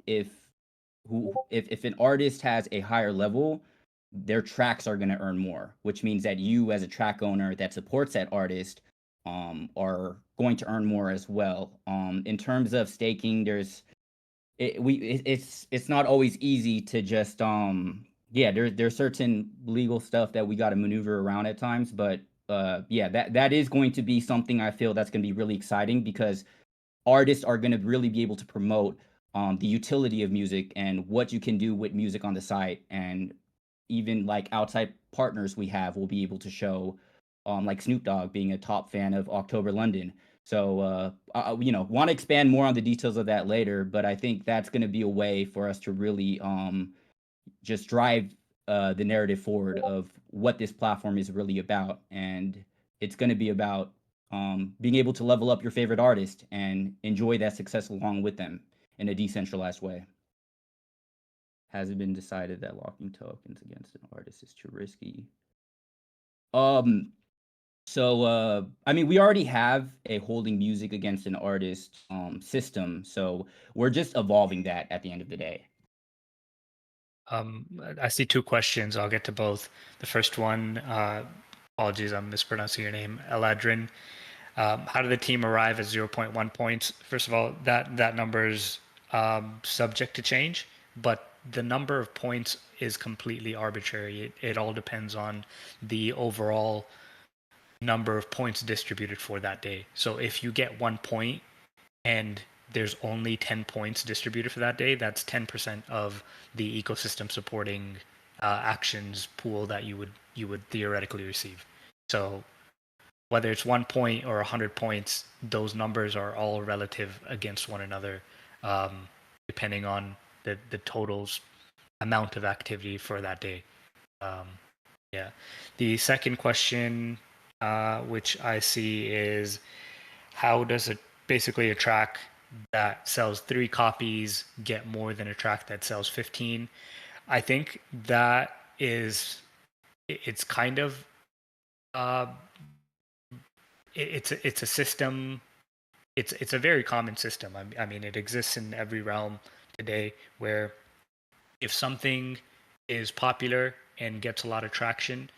if an artist has a higher level, their tracks are going to earn more, which means that you, as a track owner that supports that artist, are going to earn more as well. In terms of staking, it's not always easy to just there's certain legal stuff that we got to maneuver around at times, but that is going to be something I feel that's going to be really exciting, because artists are going to really be able to promote the utility of music and what you can do with music on the site. And even like outside partners we have will be able to show, like Snoop Dogg being a top fan of October London. So want to expand more on the details of that later, but I think that's going to be a way for us to really just drive the narrative forward of what this platform is really about. And it's going to be about being able to level up your favorite artist and enjoy that success along with them in a decentralized way. Has it been decided that locking tokens against an artist is too risky? So we already have a holding music against an artist system, so we're just evolving that at the end of the day. I see two questions. I'll get to both. The first one, apologies, I'm mispronouncing your name, Eladrin. How did the team arrive at 0.1 points? First of all, that number is subject to change, but the number of points is completely arbitrary. It all depends on the overall number of points distributed for that day. So if you get 1 point and there's only 10 points distributed for that day, that's 10% of the ecosystem supporting actions pool that you would theoretically receive. So whether it's 1 point or 100 points, those numbers are all relative against one another, depending on the total's amount of activity for that day. Yeah. The second question, which I see, is how does basically a track that sells 3 copies get more than a track that sells 15? I think that it's kind of uh, it's a system. It's a very common system. I mean, it exists in every realm today, where if something is popular and gets a lot of traction,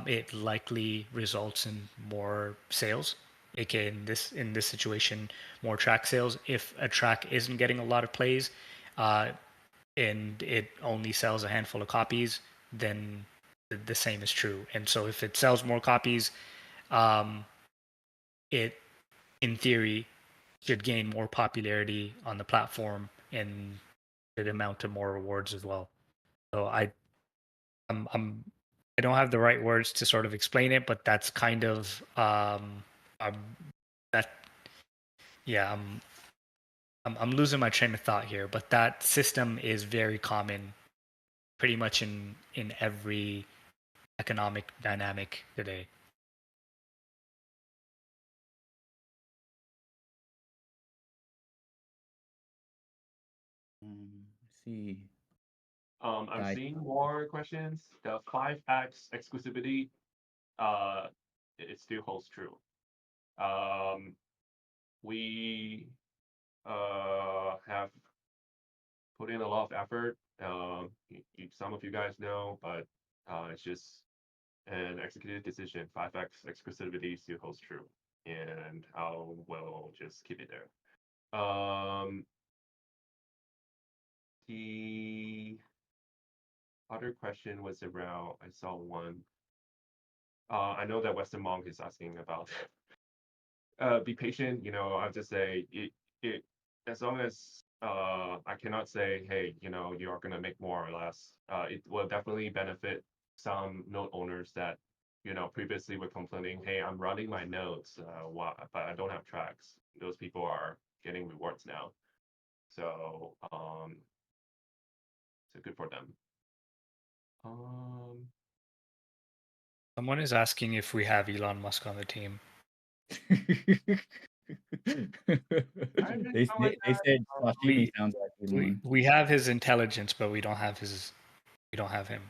it likely results in more sales. AKA in this situation, more track sales. If a track isn't getting a lot of plays, uh, and it only sells a handful of copies, then the same is true. And so if it sells more copies, um, it in theory should gain more popularity on the platform and it amount to more rewards as well. So I'm I don't have the right words to sort of explain it, but that's kind of um that yeah I'm losing my train of thought here, but that system is very common pretty much in every economic dynamic today. Let's see. I'm I seeing more questions. The 5x exclusivity, it still holds true. Um, we have put in a lot of effort. Some of you guys know, but it's just an executed decision. 5x exclusivity still holds true, and we'll just keep it there. The other question was around, I saw one. I know that Western Monk is asking about be patient. I'll just say it as long as I cannot say, hey, you are gonna make more or less. It will definitely benefit some node owners that previously were complaining, hey, I'm running my nodes, but I don't have tracks. Those people are getting rewards now, so good for them. Someone is asking if we have Elon Musk on the team. They said sashimi sounds like Elon. We have his intelligence, but we don't have him.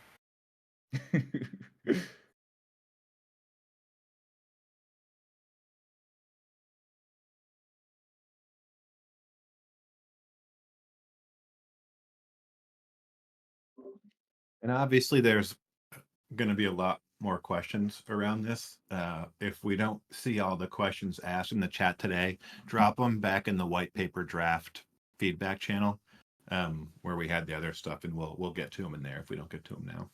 And obviously, there's going to be a lot more questions around this. If we don't see all the questions asked in the chat today, drop them back in the white paper draft feedback channel, where we had the other stuff, and we'll get to them in there if we don't get to them now.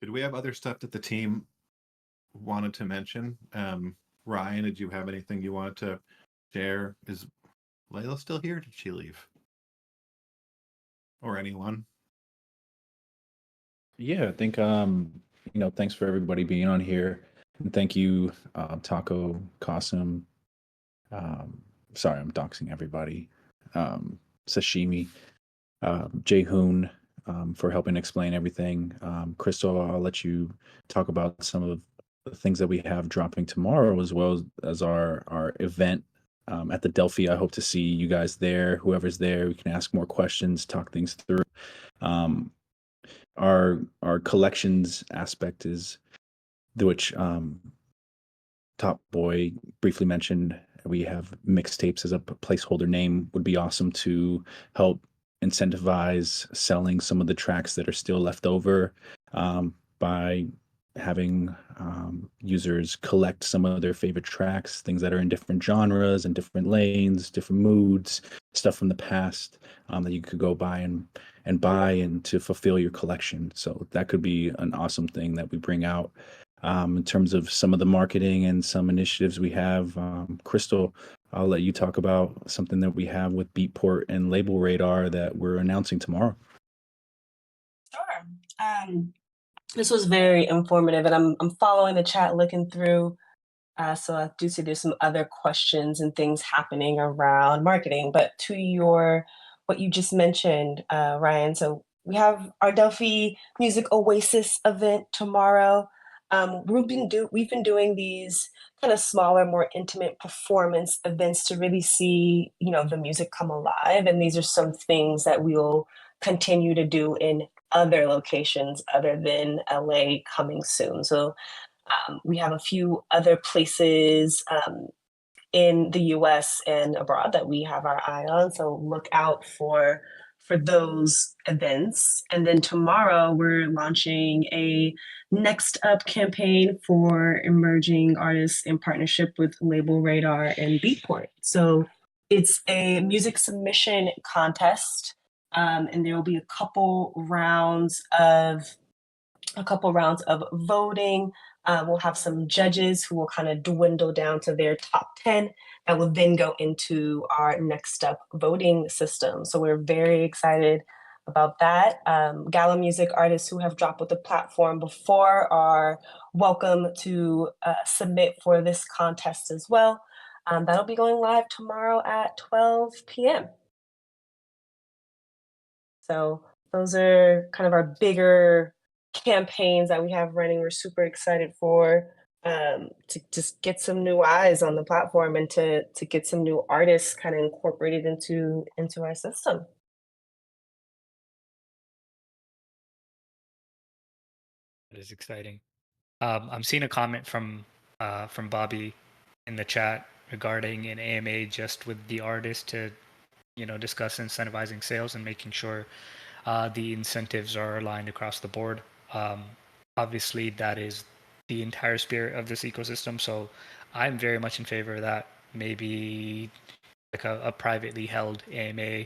Did we have other stuff that the team wanted to mention? Ryan, did you have anything you wanted to share? Is Layla still here? Did she leave? Or anyone? Yeah, I think thanks for everybody being on here. And thank you, Taco, Qasim. Sorry, I'm doxing everybody. Sashimi, Hoon, for helping explain everything. Crystal, I'll let you talk about some of the things that we have dropping tomorrow, as well as our event at the Delphi. I hope to see you guys there. Whoever's there, we can ask more questions, talk things through. Our collections aspect is which Top Boy briefly mentioned. We have mixtapes as a placeholder name. Would be awesome to help incentivize selling some of the tracks that are still left over by having users collect some of their favorite tracks, things that are in different genres and different lanes, different moods, stuff from the past that you could go buy and buy and to fulfill your collection. So that could be an awesome thing that we bring out. In terms of some of the marketing and some initiatives we have, Crystal, I'll let you talk about something that we have with Beatport and Label Radar that we're announcing tomorrow. Sure. This was very informative, and I'm following the chat, looking through. So I do see there's some other questions and things happening around marketing. But to your what you just mentioned, Ryan. So we have our Delphi Music Oasis event tomorrow. We've been doing these kind of smaller, more intimate performance events to really see, the music come alive. And these are some things that we'll continue to do in other locations other than LA coming soon. So we have a few other places in the US and abroad that we have our eye on. So look out for those events. And then tomorrow we're launching a Next Up campaign for emerging artists in partnership with Label Radar and Beatport. So it's a music submission contest. And there will be a couple rounds of voting. We'll have some judges who will kind of dwindle down to their top 10 that will then go into our next up voting system. So we're very excited about that. Gala music artists who have dropped with the platform before are welcome to submit for this contest as well. That'll be going live tomorrow at 12 p.m. So those are kind of our bigger campaigns that we have running. We're super excited for to just get some new eyes on the platform and to get some new artists kind of incorporated into our system. That is exciting. I'm seeing a comment from Bobby in the chat regarding an AMA just with the artist to discuss incentivizing sales and making sure the incentives are aligned across the board. Obviously, that is the entire spirit of this ecosystem. So I'm very much in favor of that. Maybe like a privately held AMA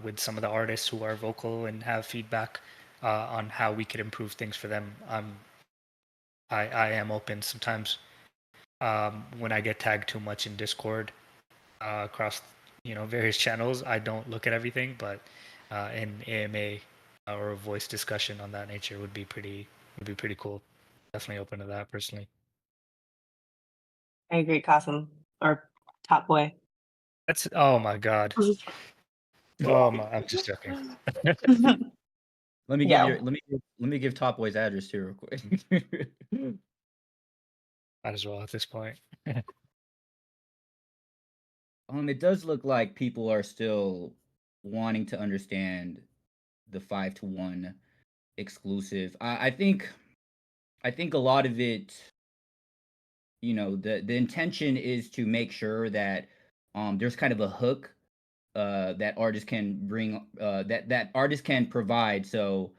with some of the artists who are vocal and have feedback on how we could improve things for them. I am open sometimes when I get tagged too much in Discord across various channels. I don't look at everything, but an AMA or a voice discussion on that nature would be pretty cool. Definitely open to that personally. I agree, Kasim, or Top Boy. That's oh my god. Oh my, I'm just joking. Let me Yeah. give let me give Top Boy's address here real quick. Might as well at this point. It does look like people are still wanting to understand the 5-to-1 exclusive. I think a lot of it, the intention is to make sure that there's kind of a hook that artists can bring that artists can provide, so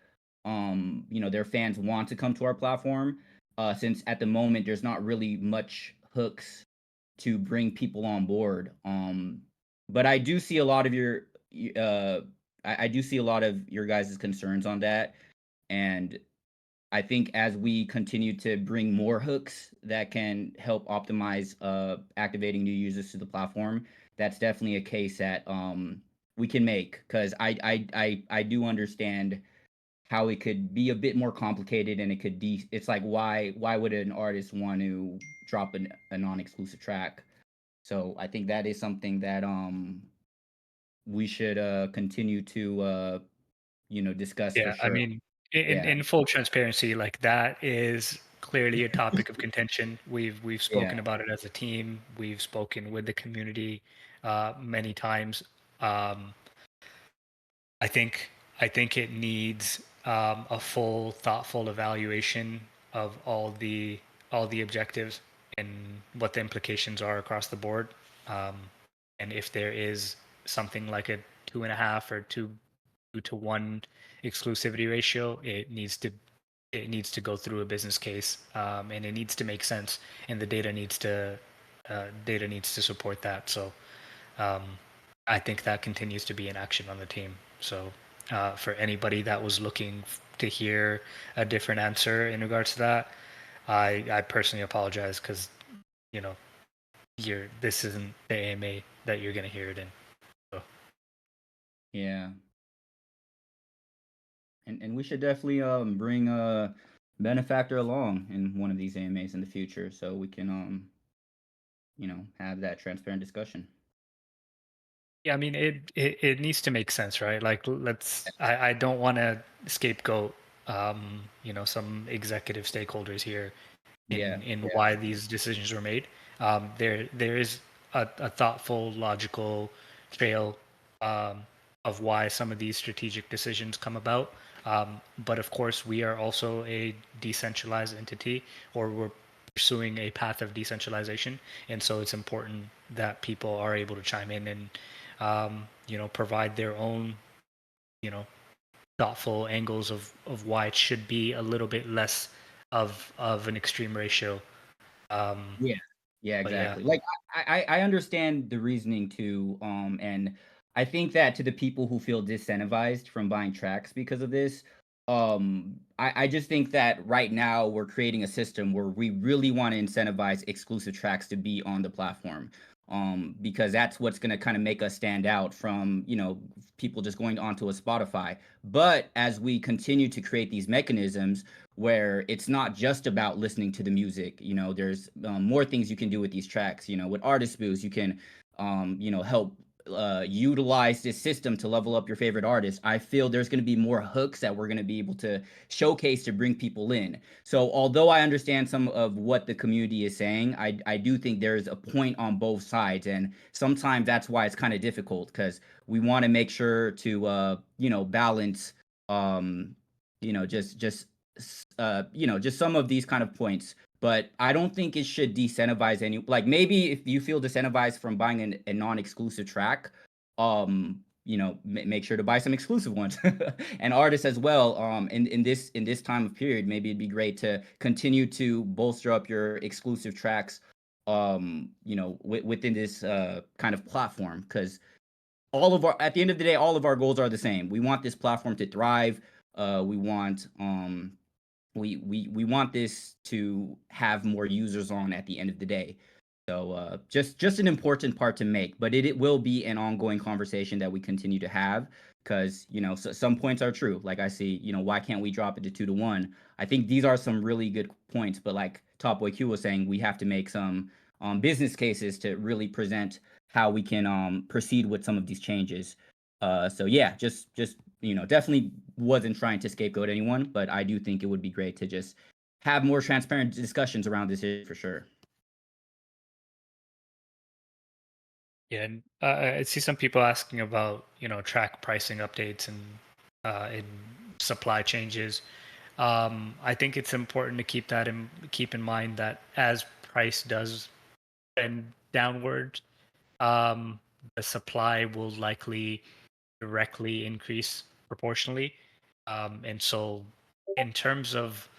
their fans want to come to our platform, since at the moment there's not really much hooks to bring people on board. But I do see a lot of I do see a lot of your guys' concerns on that, and I think as we continue to bring more hooks that can help optimize activating new users to the platform, that's definitely a case that we can make, because I do understand how it could be a bit more complicated, and it could it's like, why would an artist want to drop a non-exclusive track? So I think that is something that we should continue to discuss for Yeah, I sure. mean, Yeah. in full transparency, like that is clearly a topic of contention. We've spoken Yeah. about it as a team. We've spoken with the community many times. I think it needs a full, thoughtful evaluation of all the objectives and what the implications are across the board. And if there is something like a 2.5 or 2-to-1 exclusivity ratio, it needs to it needs to go through a business case, and it needs to make sense, and the data needs to support that. So I think that continues to be in action on the team. So for anybody that was looking to hear a different answer in regards to that, I personally apologize, because this isn't the AMA that you're going to hear it in. So. Yeah. And we should definitely bring benefactor along in one of these AMAs in the future, so we can have that transparent discussion. Yeah, I mean, it needs to make sense, right? Like, I don't want to scapegoat, some executive stakeholders here in why these decisions were made. There is a thoughtful, logical trail of why some of these strategic decisions come about. But of course, we are also a decentralized entity, or we're pursuing a path of decentralization, and so it's important that people are able to chime in and provide their own thoughtful angles of why it should be a little bit less of an extreme ratio. Yeah, Yeah. exactly. Like I understand the reasoning too, and I think that to the people who feel disincentivized from buying tracks because of this, I just think that right now we're creating a system where we really want to incentivize exclusive tracks to be on the platform. Because that's what's going to kind of make us stand out from, people just going onto a Spotify. But as we continue to create these mechanisms where it's not just about listening to the music, there's more things you can do with these tracks. With Artist Boost, you can, help utilize this system to level up your favorite artist. I feel there's going to be more hooks that we're going to be able to showcase to bring people in. So although I understand some of what the community is saying, I do think there's a point on both sides, and sometimes that's why it's kind of difficult, because we want to make sure to balance just some of these kind of points. But I don't think it should decentivize any. Like, maybe if you feel disincentivized from buying a non-exclusive track, make sure to buy some exclusive ones and artists as well. In this time of period, maybe it'd be great to continue to bolster up your exclusive tracks, within this kind of platform, because at the end of the day, all of our goals are the same. We want this platform to thrive. We want we want this to have more users on at the end of the day. So just an important part to make, but it will be an ongoing conversation that we continue to have, because some points are true. Like, I see, why can't we drop it to 2-1? I think these are some really good points, but like Top Boy Q was saying, we have to make some business cases to really present how we can proceed with some of these changes. So yeah, just definitely wasn't trying to scapegoat anyone, but I do think it would be great to just have more transparent discussions around this issue for sure. Yeah, and I see some people asking about track pricing updates and supply changes. I think it's important to keep in mind that as price does trend downward, the supply will likely directly increase proportionally. And so, in terms of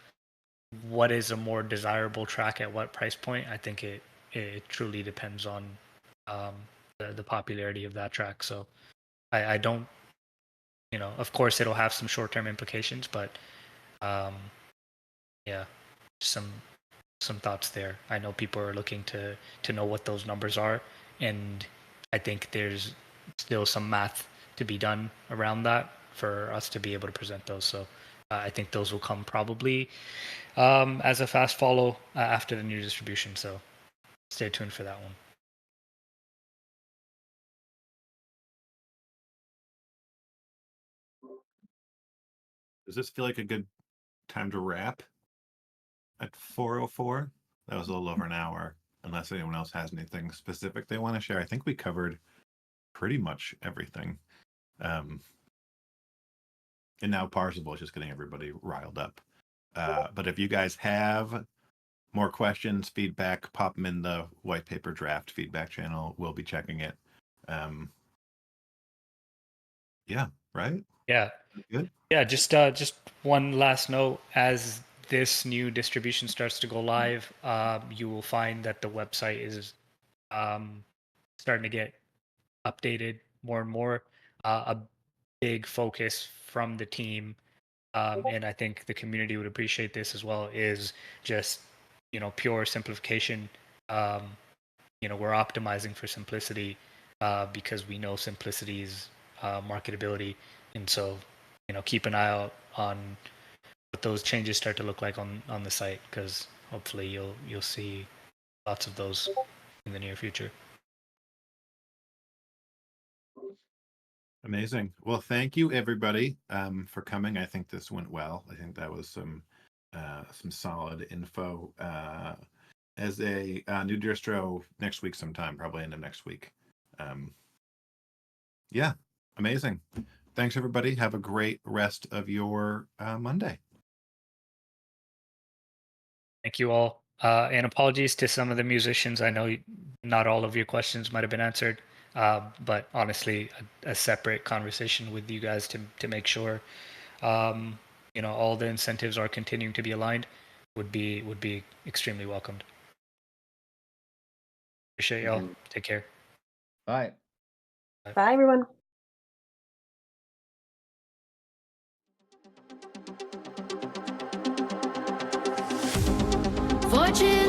what is a more desirable track at what price point, I think it truly depends on um, the popularity of that track. So I don't, of course it'll have some short-term implications, but um, yeah, some thoughts there. I know people are looking to know what those numbers are, and I think there's still some math to be done around that for us to be able to present those. So I think those will come probably as a fast follow after the new distribution. So stay tuned for that one. Does this feel like a good time to wrap at 4:04? That was a little over an hour. Unless anyone else has anything specific they want to share. I think we covered pretty much everything. And now Parsable is just getting everybody riled up. But if you guys have more questions, feedback, pop them in the white paper draft feedback channel. We'll be checking it. Yeah, right? Yeah. Good. Yeah, just one last note. As this new distribution starts to go live, you will find that the website is starting to get updated more and more. A big focus from the team, and I think the community would appreciate this as well, is just pure simplification. We're optimizing for simplicity because we know simplicity is marketability, and so keep an eye out on what those changes start to look like on the site, because hopefully you'll see lots of those in the near future. Amazing. Well, thank you everybody for coming. I think this went well. I think that was some solid info. As a new distro next week sometime, probably into next week. Yeah, amazing. Thanks everybody. Have a great rest of your Monday. Thank you all. And apologies to some of the musicians. I know not all of your questions might have been answered, but honestly, a separate conversation with you guys to make sure all the incentives are continuing to be aligned would be extremely welcomed. Appreciate y'all. Take care. Bye. Bye, everyone. Fortune